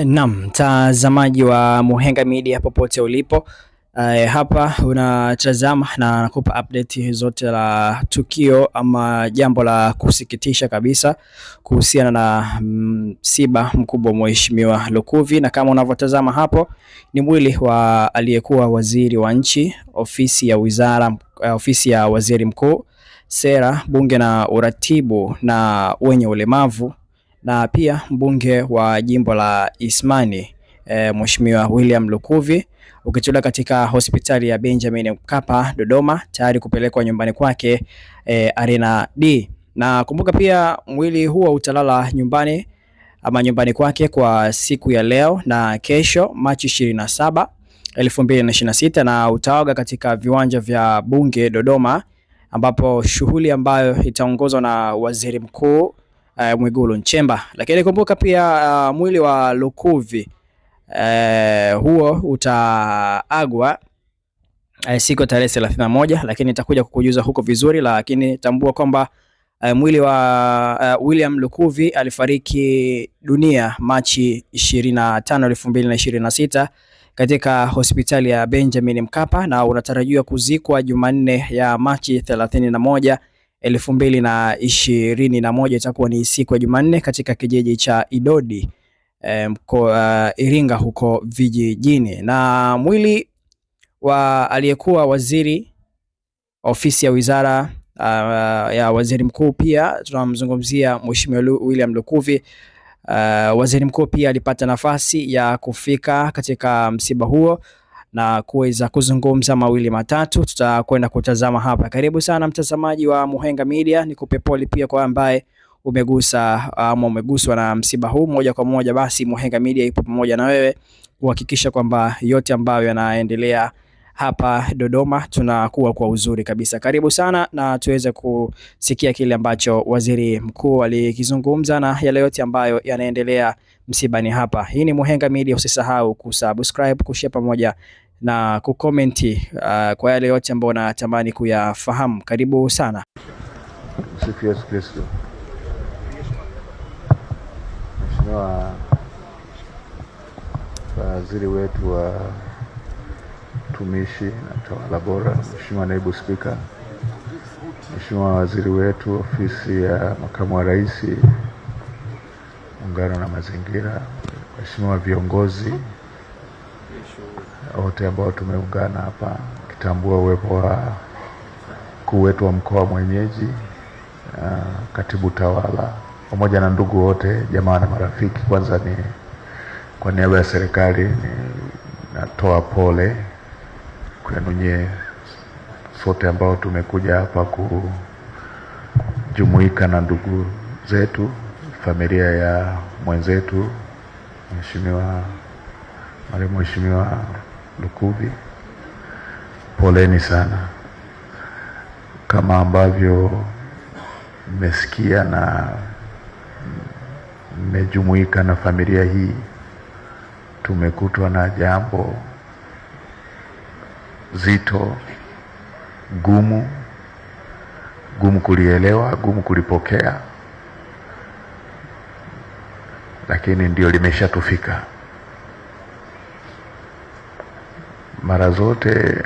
Naam, mtazamaji wa Muhenga Media popote ulipo, hapa unatazama na nakupa update zote la tukio ama jambo la kusikitisha kabisa kuhusiana na msiba mkubwa Mheshimiwa Lukuvi, na kama unavyotazama hapo ni mwili wa aliyekuwa waziri wa nchi, ofisi ya waziri mkuu, sera, bunge na uratibu na wenye ulemavu, na pia mbunge wa jimbo la Isimani Mheshimiwa William Lukuvi, ukitolewa katika hospitali ya Benjamin Mkapa Dodoma, tayari kupelekwa nyumbani kwake Arena D. Na kumbuka pia mwili huo utalala nyumbani kwake kwa siku ya leo na kesho Machi 27, 2026, na utaoga katika viwanja vya bunge Dodoma, ambapo shughuli ambayo itaongozwa na waziri mkuu Mwigulu Nchemba. Lakini kumbuka pia mwili wa Lukuvi huo utaagwa siku tarehe 31, lakini nitakuja kukujuza huko vizuri. Lakini tambua kwamba mwili wa William Lukuvi alifariki dunia Machi 25, 2026 katika hospitali ya Benjamin Mkapa, na unatarajiwa kuzikwa Jumanne ya Machi 31, 2021. Itakuwa ni siku ya Jumanne katika kijiji cha Idodi Iringa huko vijijini. Na mwili wa aliyekuwa waziri ofisi ya wizara ya waziri mkuu, pia tunamzungumzia Mheshimiwa William Lukuvi. Waziri mkuu pia alipata nafasi ya kufika katika msiba huo na kuweza kuzungumza mawili matatu. Tutakwenda kutazama hapa. Karibu sana mtazamaji wa Muhenga Media, nikupe pole pia kwa ambaye umeguswa na msiba huu moja kwa moja. Basi Muhenga Media ipo pamoja na wewe kuhakikisha kwamba yote ambayo yanaendelea hapa Dodoma tunakuwa kwa uzuri kabisa. Karibu sana na tuweze kusikia kile ambacho waziri mkuu alikizungumza na yale yote ambayo yanaendelea msibani hapa. Hii ni Muhenga Media, usisahau kusubscribe, kushare pamoja na kukomenti kwa yale yote ambayo unatamani kuyafahamu. Karibu sana. Sifu Yesu Kristo. Mheshimiwa waziri wetu wa utumishi na utawala bora, Mheshimiwa naibu spika, Mheshimiwa waziri wetu ofisi ya makamu wa rais, muungano na mazingira, Mheshimiwa viongozi wote ambao tumeungana hapa, kitambua uwepo wa mkuu wetu wa mkoa mwenyeji, katibu tawala, pamoja na ndugu wote, jamaa na marafiki. Kwanza ni kwa niaba ya serikali natoa pole kwenu nyie sote ambao tumekuja hapa kujumuika na ndugu zetu, familia ya mwenzetu Mheshimiwa Lukuvi. Poleni sana. Kama ambavyo mmesikia na mmejumuika na familia hii, tumekutwa na jambo zito, gumu kulielewa, gumu kulipokea, lakini ndio limeshatufika. Mara zote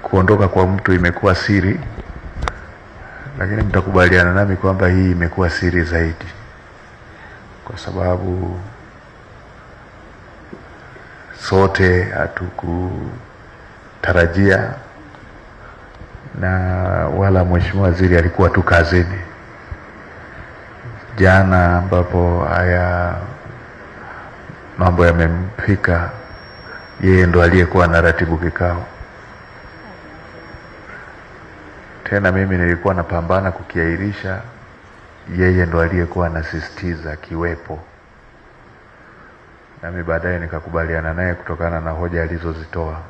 kuondoka kwa mtu imekuwa siri, lakini mtakubaliana nami kwamba hii imekuwa siri zaidi, kwa sababu sote hatukutarajia, na wala mheshimiwa waziri alikuwa tu kazini jana, ambapo haya mambo yamemfika. Yeye ndo aliyekuwa na ratibu kikao. Tena mimi nilikuwa napambana kukiairisha, yeye ndo aliyekuwa anasisitiza kiwepo. Nami baadaye nikakubaliana naye kutokana na hoja alizozitoa.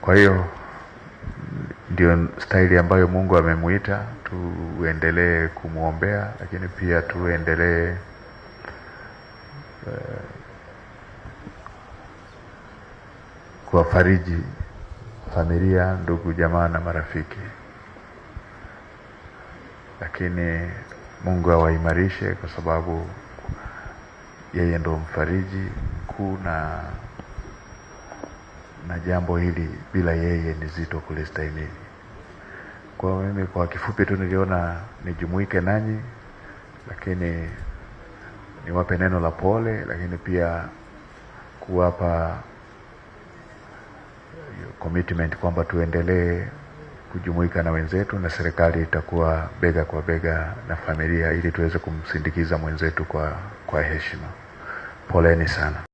Kwa hiyo ndio staili ambayo Mungu amemuita. Tuendelee kumuombea, lakini pia tuendelee kuwafariji familia, ndugu, jamaa na marafiki. Lakini Mungu awaimarishe, kwa sababu yeye ndo mfariji mkuu, na jambo hili bila yeye ni zito kulistahimili. Kwa mimi kwa kifupi tu niliona nijumuike nanyi, lakini niwape neno la pole, lakini pia kuwapa commitment kwamba tuendelee kujumuika na wenzetu, na serikali itakuwa bega kwa bega na familia ili tuweze kumsindikiza mwenzetu kwa heshima. Poleni sana.